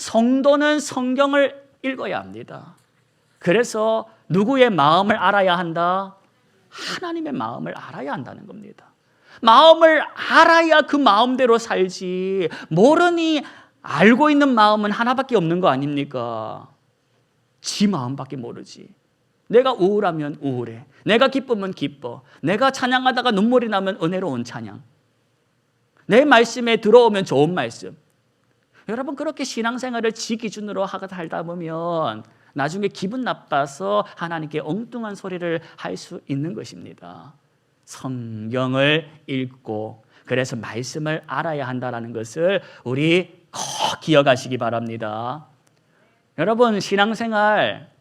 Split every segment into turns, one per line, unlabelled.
성도는 성경을 읽어야 합니다. 그래서 누구의 마음을 알아야 한다? 하나님의 마음을 알아야 한다는 겁니다. 마음을 알아야 그 마음대로 살지, 모르니 알고 있는 마음은 하나밖에 없는 거 아닙니까? 지 마음밖에 모르지. 내가 우울하면 우울해, 내가 기쁘면 기뻐, 내가 찬양하다가 눈물이 나면 은혜로운 찬양, 내 말씀에 들어오면 좋은 말씀. 여러분, 그렇게 신앙생활을 지 기준으로 하고 살다 보면 나중에 기분 나빠서 하나님께 엉뚱한 소리를 할 수 있는 것입니다. 성경을 읽고 그래서 말씀을 알아야 한다는 것을 우리 꼭 기억하시기 바랍니다. 여러분, 신앙생활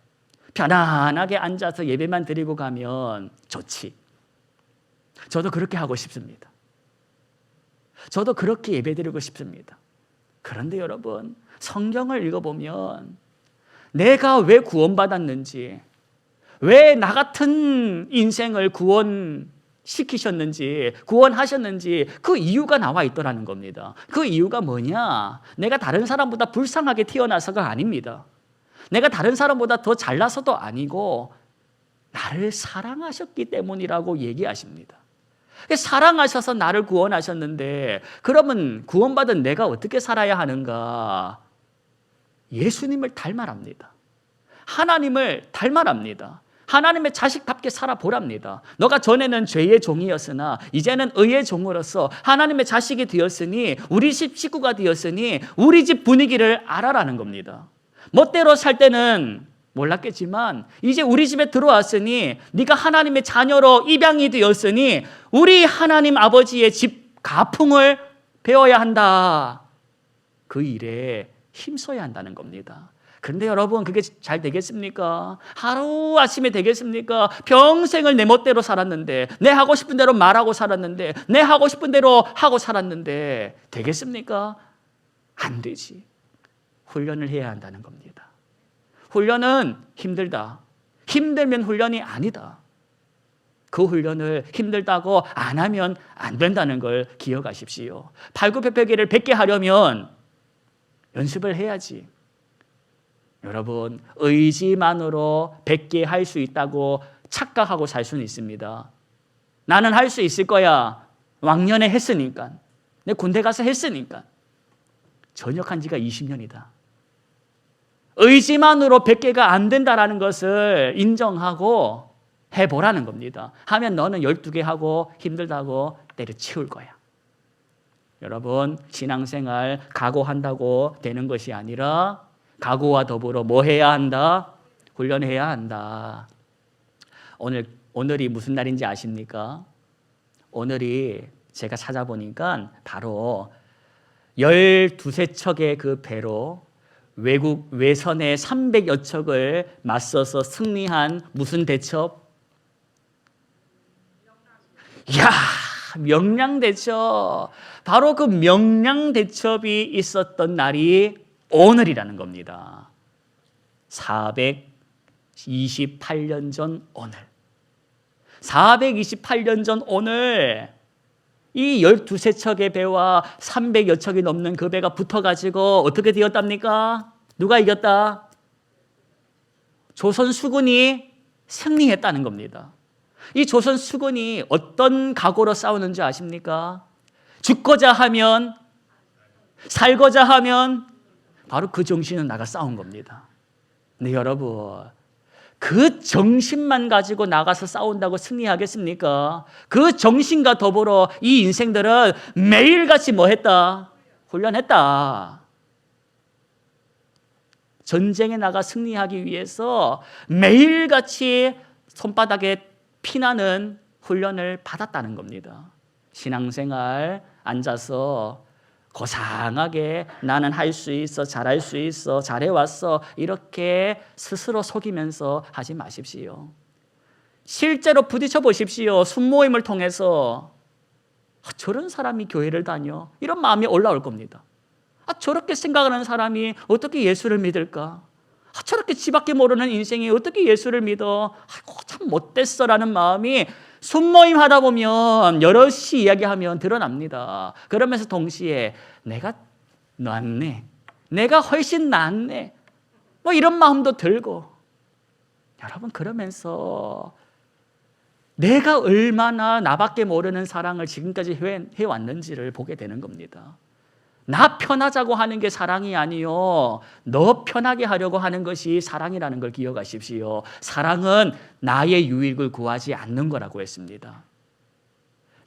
편안하게 앉아서 예배만 드리고 가면 좋지. 저도 그렇게 하고 싶습니다. 저도 그렇게 예배 드리고 싶습니다. 그런데 여러분, 성경을 읽어보면 내가 왜 구원받았는지, 왜 나 같은 인생을 구원시키셨는지, 구원하셨는지 그 이유가 나와 있더라는 겁니다. 그 이유가 뭐냐? 내가 다른 사람보다 불쌍하게 태어나서가 아닙니다. 내가 다른 사람보다 더 잘나서도 아니고 나를 사랑하셨기 때문이라고 얘기하십니다. 사랑하셔서 나를 구원하셨는데, 그러면 구원받은 내가 어떻게 살아야 하는가? 예수님을 닮아랍니다. 하나님을 닮아랍니다. 하나님의 자식답게 살아보랍니다. 너가 전에는 죄의 종이었으나 이제는 의의 종으로서 하나님의 자식이 되었으니, 우리 집 식구가 되었으니 우리 집 분위기를 알아라는 겁니다. 멋대로 살 때는 몰랐겠지만 이제 우리 집에 들어왔으니, 네가 하나님의 자녀로 입양이 되었으니 우리 하나님 아버지의 집 가풍을 배워야 한다. 그 일에 힘써야 한다는 겁니다. 그런데 여러분, 그게 잘 되겠습니까? 하루아침에 되겠습니까? 평생을 내 멋대로 살았는데, 내 하고 싶은 대로 말하고 살았는데, 내 하고 싶은 대로 하고 살았는데 되겠습니까? 안 되지. 훈련을 해야 한다는 겁니다. 훈련은 힘들다. 힘들면 훈련이 아니다. 그 훈련을 힘들다고 안 하면 안 된다는 걸 기억하십시오. 팔굽혀펴기를 100개 하려면 연습을 해야지. 여러분, 의지만으로 100개 할 수 있다고 착각하고 살 수는 있습니다. 나는 할 수 있을 거야. 왕년에 했으니까. 내 군대 가서 했으니까. 전역한 지가 20년이다. 의지만으로 100개가 안 된다는 것을 인정하고 해보라는 겁니다. 하면 너는 12개 하고 힘들다고 때려치울 거야. 여러분, 신앙생활 각오한다고 되는 것이 아니라 각오와 더불어 뭐 해야 한다? 훈련해야 한다. 오늘이 무슨 날인지 아십니까? 오늘이 제가 찾아보니까 바로 12척의 그 배로 외국 외선의 300여 척을 맞서서 승리한 무슨 대첩? 이야, 명량대첩. 바로 그 명량대첩이 있었던 날이 오늘이라는 겁니다. 428년 전 오늘. 428년 전 오늘 이 12척의 배와 300여 척이 넘는 그 배가 붙어가지고 어떻게 되었답니까? 누가 이겼다? 조선 수군이 승리했다는 겁니다. 이 조선 수군이 어떤 각오로 싸우는지 아십니까? 죽고자 하면, 살고자 하면 바로 그 정신은 나가 싸운 겁니다. 근데 여러분, 그 정신만 가지고 나가서 싸운다고 승리하겠습니까? 그 정신과 더불어 이 인생들은 매일같이 뭐 했다? 훈련했다. 전쟁에 나가 승리하기 위해서 매일같이 손바닥에 피나는 훈련을 받았다는 겁니다. 신앙생활 앉아서 고상하게 나는 할 수 있어, 잘할 수 있어, 잘해왔어 이렇게 스스로 속이면서 하지 마십시오. 실제로 부딪혀 보십시오. 순모임을 통해서 저런 사람이 교회를 다녀? 이런 마음이 올라올 겁니다. 저렇게 생각하는 사람이 어떻게 예수를 믿을까? 저렇게 지밖에 모르는 인생이 어떻게 예수를 믿어? 아이고, 참 못됐어라는 마음이 순모임 하다 보면 여럿이 이야기하면 드러납니다. 그러면서 동시에 내가 놨네, 내가 훨씬 낫네. 뭐 이런 마음도 들고. 여러분, 그러면서 내가 얼마나 나밖에 모르는 사랑을 지금까지 해왔는지를 보게 되는 겁니다. 나 편하자고 하는 게 사랑이 아니요, 너 편하게 하려고 하는 것이 사랑이라는 걸 기억하십시오. 사랑은 나의 유익을 구하지 않는 거라고 했습니다.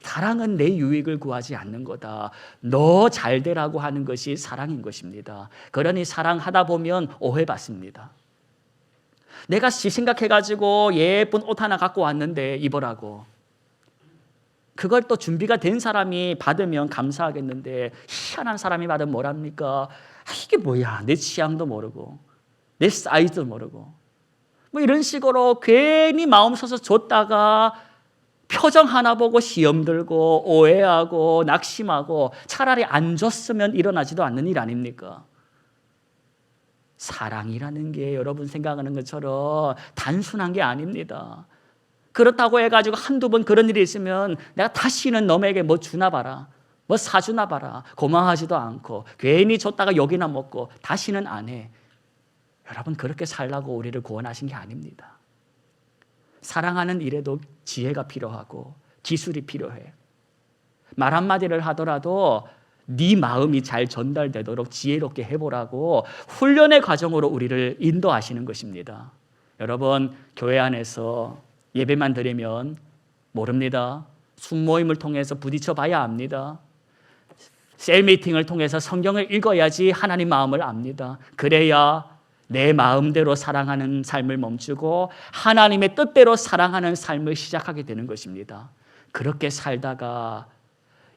사랑은 내 유익을 구하지 않는 거다. 너 잘 되라고 하는 것이 사랑인 것입니다. 그러니 사랑하다 보면 오해받습니다. 내가 생각해가지고 예쁜 옷 하나 갖고 왔는데 입으라고. 그걸 또 준비가 된 사람이 받으면 감사하겠는데 희한한 사람이 받으면 뭐랍니까? 이게 뭐야, 내 취향도 모르고 내 사이즈도 모르고 뭐 이런 식으로 괜히 마음 써서 줬다가 표정 하나 보고 시험 들고 오해하고 낙심하고 차라리 안 줬으면 일어나지도 않는 일 아닙니까? 사랑이라는 게 여러분 생각하는 것처럼 단순한 게 아닙니다. 그렇다고 해가지고 한두 번 그런 일이 있으면 내가 다시는 너에게 뭐 주나 봐라, 뭐 사주나 봐라, 고마워하지도 않고 괜히 줬다가 욕이나 먹고 다시는 안 해. 여러분, 그렇게 살라고 우리를 구원하신 게 아닙니다. 사랑하는 일에도 지혜가 필요하고 기술이 필요해. 말 한마디를 하더라도 네 마음이 잘 전달되도록 지혜롭게 해보라고 훈련의 과정으로 우리를 인도하시는 것입니다. 여러분, 교회 안에서 예배만 드리면 모릅니다. 순모임을 통해서 부딪혀 봐야 압니다. 셀미팅을 통해서 성경을 읽어야지 하나님 마음을 압니다. 그래야 내 마음대로 사랑하는 삶을 멈추고 하나님의 뜻대로 사랑하는 삶을 시작하게 되는 것입니다. 그렇게 살다가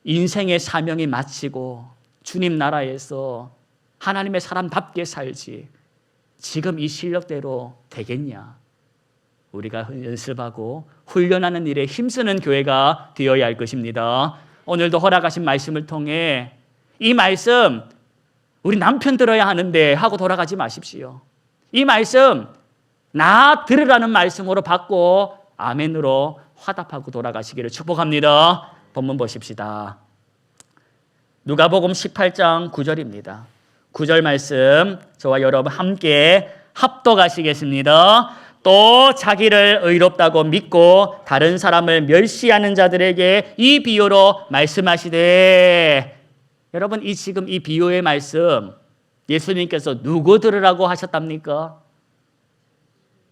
인생의 사명이 마치고 주님 나라에서 하나님의 사람답게 살지 지금 이 실력대로 되겠냐? 우리가 연습하고 훈련하는 일에 힘쓰는 교회가 되어야 할 것입니다. 오늘도 허락하신 말씀을 통해 이 말씀 우리 남편 들어야 하는데 하고 돌아가지 마십시오. 이 말씀 나 들으라는 말씀으로 받고 아멘으로 화답하고 돌아가시기를 축복합니다. 본문 보십시다. 누가복음 18장 9절입니다. 9절 말씀 저와 여러분 함께 합독하시겠습니다. 또 자기를 의롭다고 믿고 다른 사람을 멸시하는 자들에게 이 비유로 말씀하시되. 여러분, 지금 이 비유의 말씀 예수님께서 누구 들으라고 하셨답니까?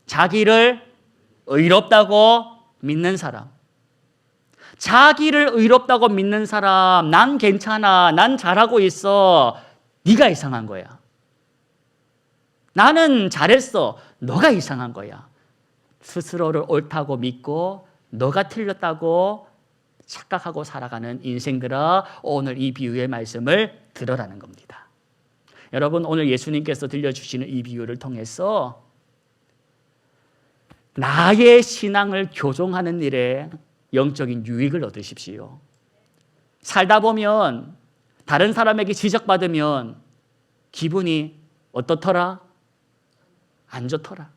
자기를 의롭다고 믿는 사람. 자기를 의롭다고 믿는 사람, 난 괜찮아, 난 잘하고 있어. 네가 이상한 거야. 나는 잘했어. 너가 이상한 거야. 스스로를 옳다고 믿고 너가 틀렸다고 착각하고 살아가는 인생들아, 오늘 이 비유의 말씀을 들으라는 겁니다. 여러분, 오늘 예수님께서 들려주시는 이 비유를 통해서 나의 신앙을 교정하는 일에 영적인 유익을 얻으십시오. 살다 보면 다른 사람에게 지적받으면 기분이 어떻더라? 안 좋더라.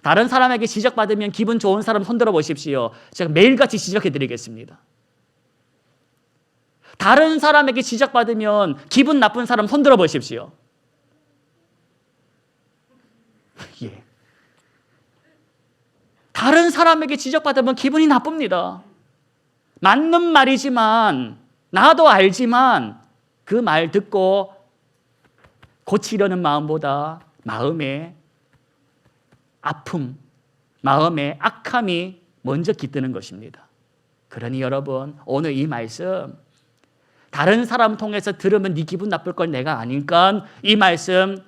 다른 사람에게 지적받으면 기분 좋은 사람 손들어 보십시오. 제가 매일같이 지적해 드리겠습니다. 다른 사람에게 지적받으면 기분 나쁜 사람 손들어 보십시오. 예. 다른 사람에게 지적받으면 기분이 나쁩니다. 맞는 말이지만 나도 알지만 그 말 듣고 고치려는 마음보다 마음에 아픔, 마음의 악함이 먼저 깃드는 것입니다. 그러니 여러분, 오늘 이 말씀 다른 사람 통해서 들으면 네 기분 나쁠 걸 내가 아니까 이 말씀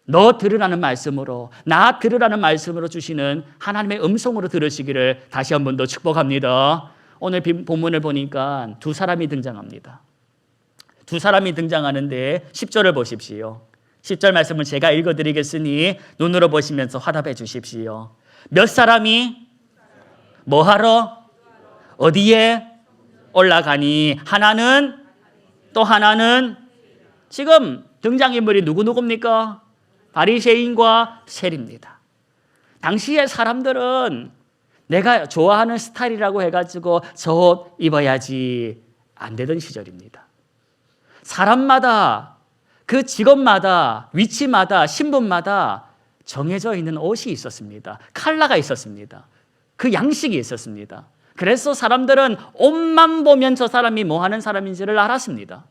너 들으라는 말씀으로, 나 들으라는 말씀으로 주시는 하나님의 음성으로 들으시기를 다시 한 번 더 축복합니다. 오늘 본문을 보니까 두 사람이 등장합니다. 두 사람이 등장하는데 10절을 보십시오. 10절 말씀을 제가 읽어드리겠으니 눈으로 보시면서 화답해 주십시오. 몇 사람이 뭐하러 어디에 올라가니? 하나는 또 하나는. 지금 등장인물이 누구입니까? 바리새인과 세리입니다. 당시의 사람들은 내가 좋아하는 스타일이라고 해가지고 저 옷 입어야지 안 되던 시절입니다. 사람마다 그 직업마다, 위치마다, 신분마다 정해져 있는 옷이 있었습니다. 컬러가 있었습니다. 그 양식이 있었습니다. 그래서 사람들은 옷만 보면 저 사람이 뭐 하는 사람인지를 알았습니다.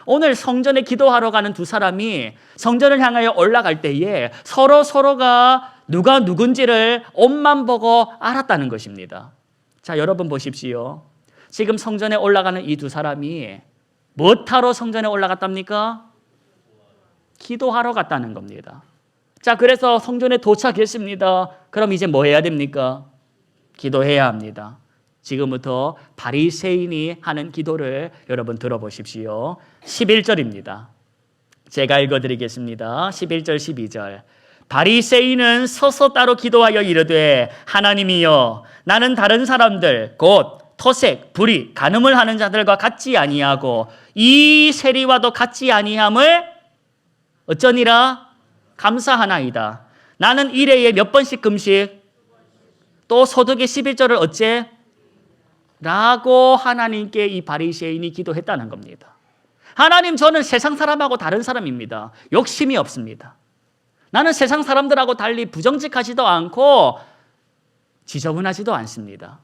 오늘 성전에 기도하러 가는 두 사람이 성전을 향하여 올라갈 때에 서로가 누가 누군지를 옷만 보고 알았다는 것입니다. 자, 여러분 보십시오. 지금 성전에 올라가는 이 두 사람이 무엇하러 성전에 올라갔답니까? 기도하러 갔다는 겁니다. 자, 그래서 성전에 도착했습니다. 그럼 이제 뭐 해야 됩니까? 기도해야 합니다. 지금부터 바리새인이 하는 기도를 여러분 들어보십시오. 11절입니다. 제가 읽어드리겠습니다. 11절 12절. 바리새인은 서서 따로 기도하여 이르되 하나님이여 나는 다른 사람들 곧 토색, 불의, 간음을 하는 자들과 같지 아니하고 이 세리와도 같지 아니함을 어쩌니라 감사하나이다. 나는 일회에 몇 번씩 금식 또 소득의 11절을 어째? 라고 하나님께 이 바리새인이 기도했다는 겁니다. 하나님, 저는 세상 사람하고 다른 사람입니다. 욕심이 없습니다. 나는 세상 사람들하고 달리 부정직하지도 않고 지저분하지도 않습니다.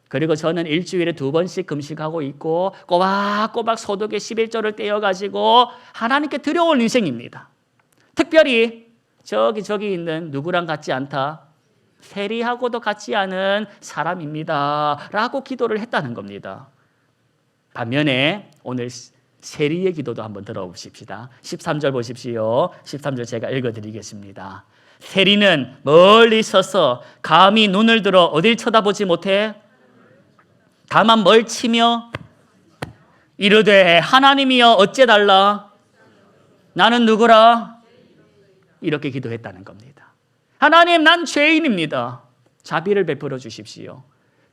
그리고 저는 일주일에 2번씩 금식하고 있고 꼬박꼬박 소득의 11절을 떼어가지고 하나님께 드려올 인생입니다. 특별히 저기 있는 누구랑 같지 않다. 세리하고도 같지 않은 사람입니다. 라고 기도를 했다는 겁니다. 반면에 오늘 세리의 기도도 한번 들어보십시다. 13절 보십시오. 13절 제가 읽어드리겠습니다. 세리는 멀리 서서 감히 눈을 들어 어딜 쳐다보지 못해 다만 뭘 치며 이르되 하나님이여 어째달라 나는 누구라 이렇게 기도했다는 겁니다. 하나님, 난 죄인입니다. 자비를 베풀어 주십시오.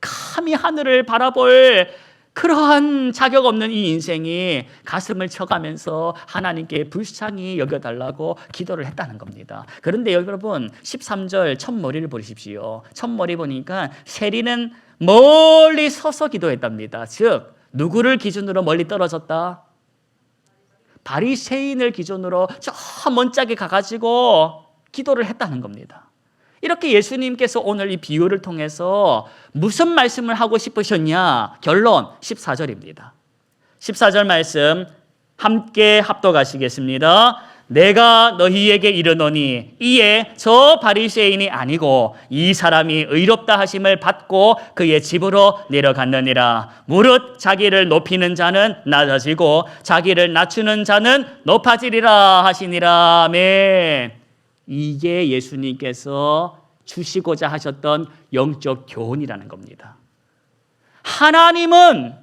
감히 하늘을 바라볼 그러한 자격 없는 이 인생이 가슴을 쳐가면서 하나님께 불쌍히 여겨달라고 기도를 했다는 겁니다. 그런데 여러분 13절 첫머리를 보십시오. 첫머리 보니까 세리는 멀리 서서 기도했답니다. 즉 누구를 기준으로 멀리 떨어졌다? 바리새인을 기준으로 저 먼 짝에 가가지고 기도를 했다는 겁니다. 이렇게 예수님께서 오늘 이 비유를 통해서 무슨 말씀을 하고 싶으셨냐? 결론 14절입니다. 14절 말씀 함께 합독하시겠습니다. 내가 너희에게 이르노니 이에 저 바리새인이 아니고 이 사람이 의롭다 하심을 받고 그의 집으로 내려갔느니라. 무릇 자기를 높이는 자는 낮아지고 자기를 낮추는 자는 높아지리라 하시니라. 아멘. 이게 예수님께서 주시고자 하셨던 영적 교훈이라는 겁니다. 하나님은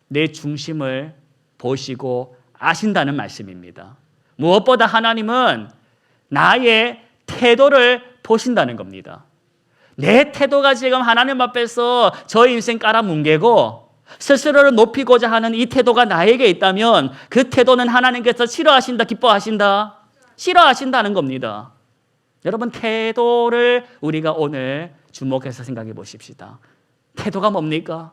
내 중심을 보시고 아신다는 말씀입니다. 무엇보다 하나님은 나의 태도를 보신다는 겁니다. 내 태도가 지금 하나님 앞에서 저 인생 깔아뭉개고 스스로를 높이고자 하는 이 태도가 나에게 있다면 그 태도는 하나님께서 싫어하신다, 기뻐하신다? 싫어하신다는 겁니다. 여러분, 태도를 우리가 오늘 주목해서 생각해 보십시다. 태도가 뭡니까?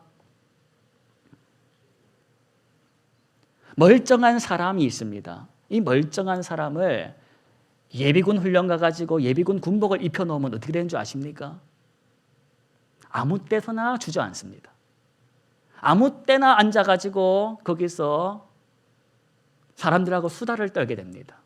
멀쩡한 사람이 있습니다. 이 멀쩡한 사람을 예비군 훈련 가가지고 예비군 군복을 입혀놓으면 어떻게 되는 줄 아십니까? 아무 때서나 주저앉습니다. 아무 때나 앉아가지고 거기서 사람들하고 수다를 떨게 됩니다.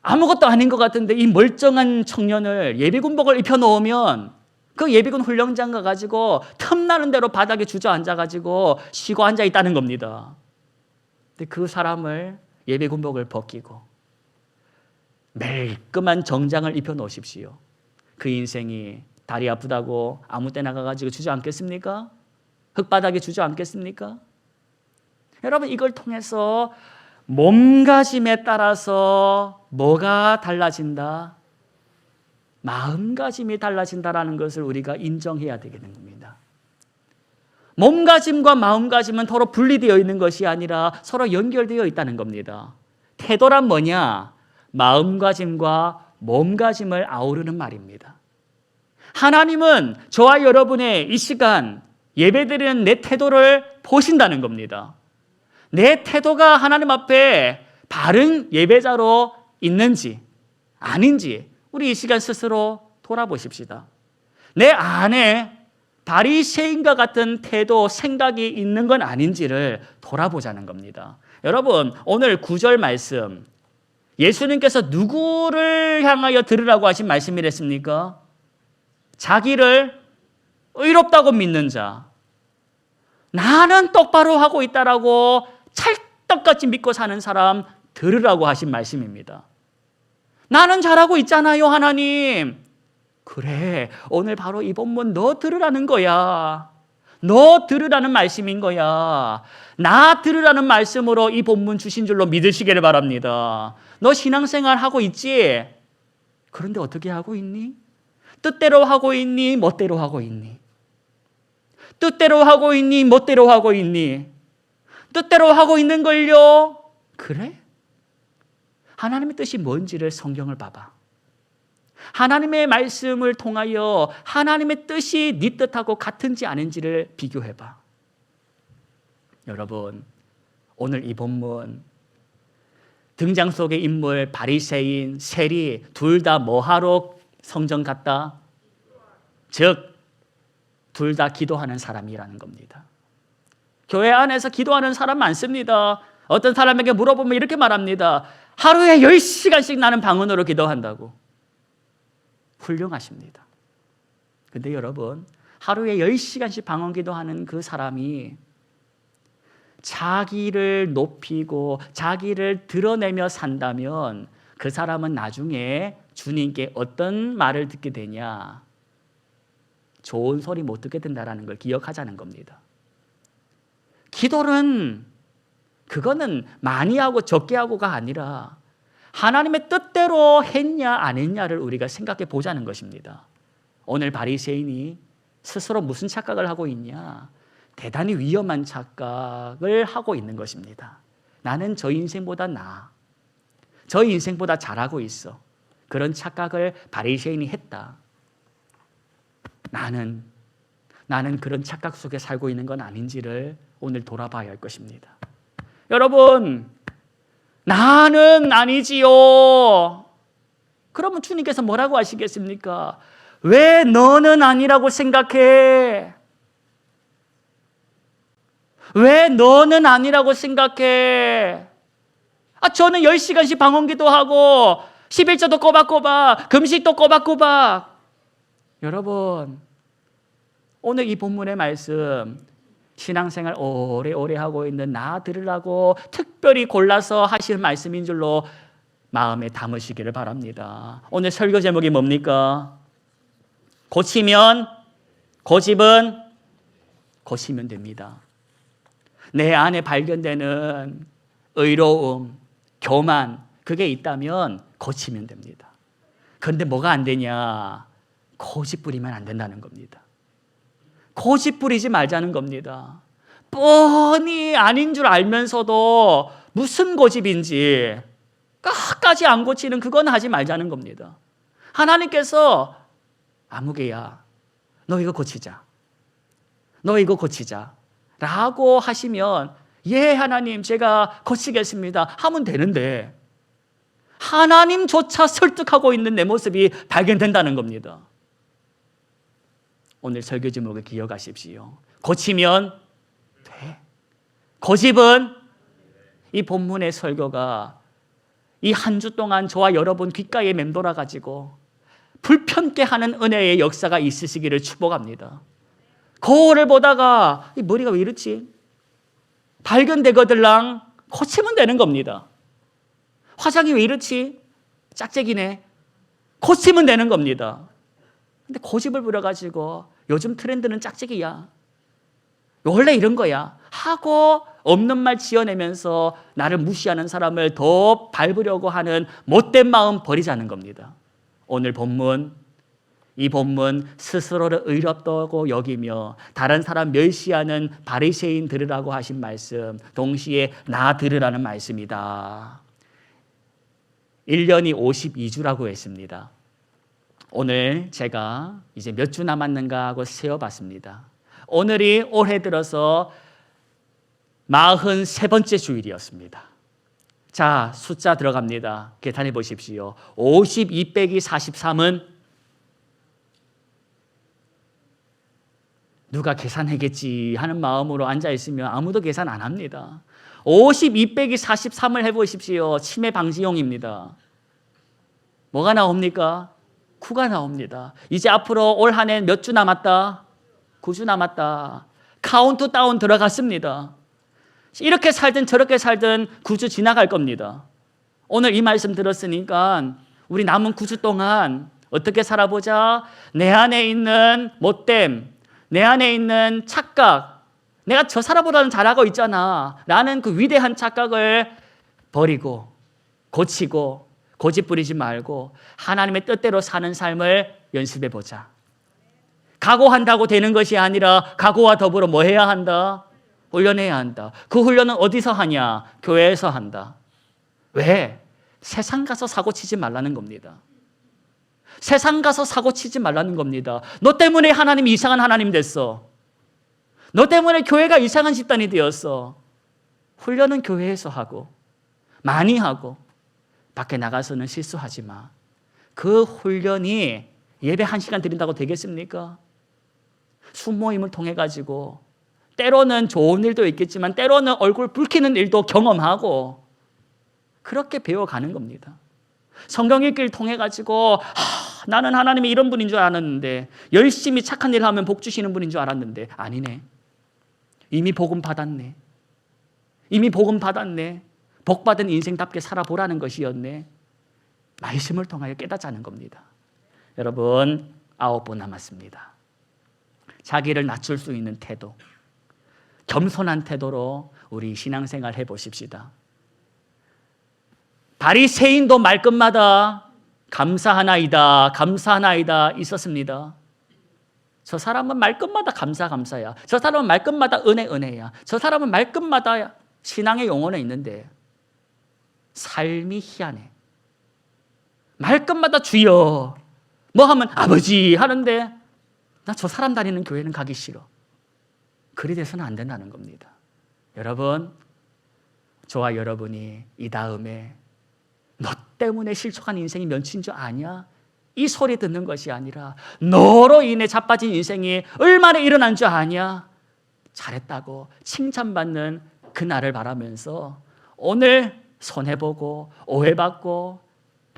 아무것도 아닌 것 같은데 이 멀쩡한 청년을 예비군복을 입혀놓으면 그 예비군 훈련장 가가지고 틈나는 대로 바닥에 주저앉아가지고 쉬고 앉아있다는 겁니다. 근데 그 사람을 예비군복을 벗기고 매끈한 정장을 입혀놓으십시오. 그 인생이 다리 아프다고 아무 때나 가가지고 주저앉겠습니까? 흙바닥에 주저앉겠습니까? 여러분, 이걸 통해서 몸가짐에 따라서 뭐가 달라진다? 마음가짐이 달라진다라는 것을 우리가 인정해야 되는 겁니다. 몸가짐과 마음가짐은 서로 분리되어 있는 것이 아니라 서로 연결되어 있다는 겁니다. 태도란 뭐냐? 마음가짐과 몸가짐을 아우르는 말입니다. 하나님은 저와 여러분의 이 시간 예배드리는 내 태도를 보신다는 겁니다. 내 태도가 하나님 앞에 바른 예배자로 있는지 아닌지 우리 이 시간 스스로 돌아보십시다. 내 안에 바리새인과 같은 태도, 생각이 있는 건 아닌지를 돌아보자는 겁니다. 여러분, 오늘 9절 말씀, 예수님께서 누구를 향하여 들으라고 하신 말씀이랬습니까? 자기를 의롭다고 믿는 자, 나는 똑바로 하고 있다라고 찰떡같이 믿고 사는 사람 들으라고 하신 말씀입니다. 나는 잘하고 있잖아요, 하나님. 그래, 오늘 바로 이 본문 너 들으라는 거야. 너 들으라는 말씀인 거야. 나 들으라는 말씀으로 이 본문 주신 줄로 믿으시기를 바랍니다. 너 신앙생활 하고 있지? 그런데 어떻게 하고 있니? 뜻대로 하고 있니? 멋대로 하고 있니? 뜻대로 하고 있니? 멋대로 하고 있니? 뜻대로 하고 있는 걸요? 그래? 하나님의 뜻이 뭔지를 성경을 봐봐. 하나님의 말씀을 통하여 하나님의 뜻이 네 뜻하고 같은지 아닌지를 비교해봐. 여러분, 오늘 이 본문 등장 속의 인물 바리새인, 세리 둘 다 뭐하러 성전 갔다? 즉 둘 다 기도하는 사람이라는 겁니다. 교회 안에서 기도하는 사람 많습니다. 어떤 사람에게 물어보면 이렇게 말합니다. 하루에 10시간씩 나는 방언으로 기도한다고. 훌륭하십니다. 근데 여러분, 하루에 10시간씩 방언 기도하는 그 사람이 자기를 높이고 자기를 드러내며 산다면 그 사람은 나중에 주님께 어떤 말을 듣게 되냐? 좋은 소리 못 듣게 된다는 걸 기억하자는 겁니다. 기도는 그거는 많이 하고 적게 하고가 아니라 하나님의 뜻대로 했냐 안 했냐를 우리가 생각해 보자는 것입니다. 오늘 바리새인이 스스로 무슨 착각을 하고 있냐? 대단히 위험한 착각을 하고 있는 것입니다. 나는 저 인생보다 나아. 저 인생보다 잘하고 있어. 그런 착각을 바리새인이 했다. 나는 그런 착각 속에 살고 있는 건 아닌지를 오늘 돌아봐야 할 것입니다. 여러분, 나는 아니지요. 그러면 주님께서 뭐라고 하시겠습니까? 왜 너는 아니라고 생각해? 왜 너는 아니라고 생각해? 저는 10시간씩 방언기도 하고 11조도 꼬박꼬박, 금식도 꼬박꼬박. 여러분, 오늘 이 본문의 말씀 신앙생활 오래오래 하고 있는 나 들으라고 특별히 골라서 하실 말씀인 줄로 마음에 담으시기를 바랍니다. 오늘 설교 제목이 뭡니까? 고치면 고집은 고치면 됩니다. 내 안에 발견되는 의로움, 교만 그게 있다면 고치면 됩니다. 그런데 뭐가 안 되냐? 고집 부리면 안 된다는 겁니다. 고집 부리지 말자는 겁니다. 뻔히 아닌 줄 알면서도 무슨 고집인지 끝까지 안 고치는 그건 하지 말자는 겁니다. 하나님께서 아무개야, 너 이거 고치자. 너 이거 고치자. 라고 하시면 예 하나님 제가 고치겠습니다 하면 되는데 하나님조차 설득하고 있는 내 모습이 발견된다는 겁니다. 오늘 설교 제목을 기억하십시오. 고치면 돼. 고집은 이 본문의 설교가 이 한 주 동안 저와 여러분 귓가에 맴돌아 가지고 불편케 하는 은혜의 역사가 있으시기를 축복합니다. 거울을 보다가 이 머리가 왜 이렇지? 발견되거들랑 고치면 되는 겁니다. 화장이 왜 이렇지? 짝짝이네. 고치면 되는 겁니다. 근데 고집을 부려가지고 요즘 트렌드는 짝짝이야. 원래 이런 거야. 하고 없는 말 지어내면서 나를 무시하는 사람을 더 밟으려고 하는 못된 마음 버리자는 겁니다. 오늘 본문, 이 본문 스스로를 의롭다고 여기며 다른 사람 멸시하는 바리새인 들으라고 하신 말씀, 동시에 나 들으라는 말씀이다. 1년이 52주라고 했습니다. 오늘 제가 이제 몇 주 남았는가 하고 세어봤습니다. 오늘이 올해 들어서 43번째 주일이었습니다. 자, 숫자 들어갑니다. 계산해 보십시오. 52 빼기 43은 누가 계산하겠지 하는 마음으로 앉아있으면 아무도 계산 안 합니다. 52 빼기 43을 해보십시오. 치매 방지용입니다. 뭐가 나옵니까? 9가 나옵니다. 이제 앞으로 올 한 해 몇 주 남았다? 9주 남았다. 카운트다운 들어갔습니다. 이렇게 살든 저렇게 살든 9주 지나갈 겁니다. 오늘 이 말씀 들었으니까 우리 남은 9주 동안 어떻게 살아보자? 내 안에 있는 못됨, 내 안에 있는 착각, 내가 저 사람보다는 잘하고 있잖아 라는 그 위대한 착각을 버리고 고치고 고집 부리지 말고 하나님의 뜻대로 사는 삶을 연습해 보자. 각오한다고 되는 것이 아니라 각오와 더불어 뭐 해야 한다? 훈련해야 한다. 그 훈련은 어디서 하냐? 교회에서 한다. 왜? 세상 가서 사고 치지 말라는 겁니다. 세상 가서 사고 치지 말라는 겁니다. 너 때문에 하나님이 이상한 하나님 됐어. 너 때문에 교회가 이상한 집단이 되었어. 훈련은 교회에서 하고 많이 하고 밖에 나가서는 실수하지 마. 그 훈련이 예배 1시간 드린다고 되겠습니까? 순모임을 통해 가지고 때로는 좋은 일도 있겠지만 때로는 얼굴 붉히는 일도 경험하고 그렇게 배워가는 겁니다. 성경 읽기를 통해 가지고 나는 하나님이 이런 분인 줄 알았는데 열심히 착한 일을 하면 복 주시는 분인 줄 알았는데 아니네. 이미 복음 받았네. 이미 복음 받았네. 복 받은 인생답게 살아보라는 것이었네. 말씀을 통하여 깨닫자는 겁니다. 여러분 9번 남았습니다. 자기를 낮출 수 있는 태도, 겸손한 태도로 우리 신앙생활 해보십시다. 바리새인도 말끝마다 감사하나이다, 감사하나이다 있었습니다. 저 사람은 말끝마다 감사야. 저 사람은 말끝마다 은혜야. 저 사람은 말끝마다 신앙의 용언에 있는데 삶이 희한해. 말끝마다 주여, 뭐 하면 아버지 하는데 나 저 사람 다니는 교회는 가기 싫어. 그리 돼서는 안 된다는 겁니다. 여러분, 저와 여러분이 이 다음에 너 때문에 실족한 인생이 몇인 줄 아냐? 이 소리 듣는 것이 아니라 너로 인해 자빠진 인생이 얼마나 일어난 줄 아냐? 잘했다고 칭찬받는 그날을 바라면서 오늘 손해보고 오해받고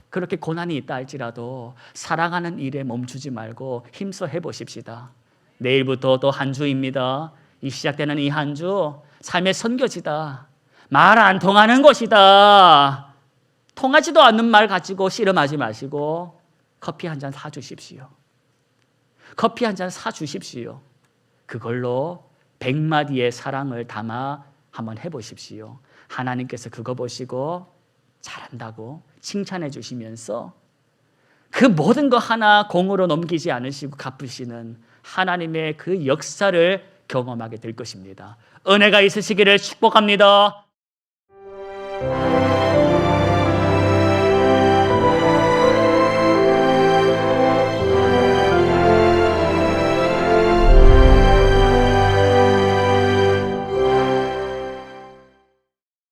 그렇게 고난이 있다 할지라도 사랑하는 일에 멈추지 말고 힘써 해보십시다. 내일부터 또 한 주입니다. 이 시작되는 이 한 주 삶의 선교지다. 말 안 통하는 것이다. 통하지도 않는 말 가지고 씨름하지 마시고 커피 한 잔 사주십시오. 커피 한 잔 사주십시오. 그걸로 100마디의 사랑을 담아 한번 해보십시오. 하나님께서 그거 보시고 잘한다고 칭찬해 주시면서 그 모든 거 하나 공으로 넘기지 않으시고 갚으시는 하나님의 그 역사를 경험하게 될 것입니다. 은혜가 있으시기를 축복합니다.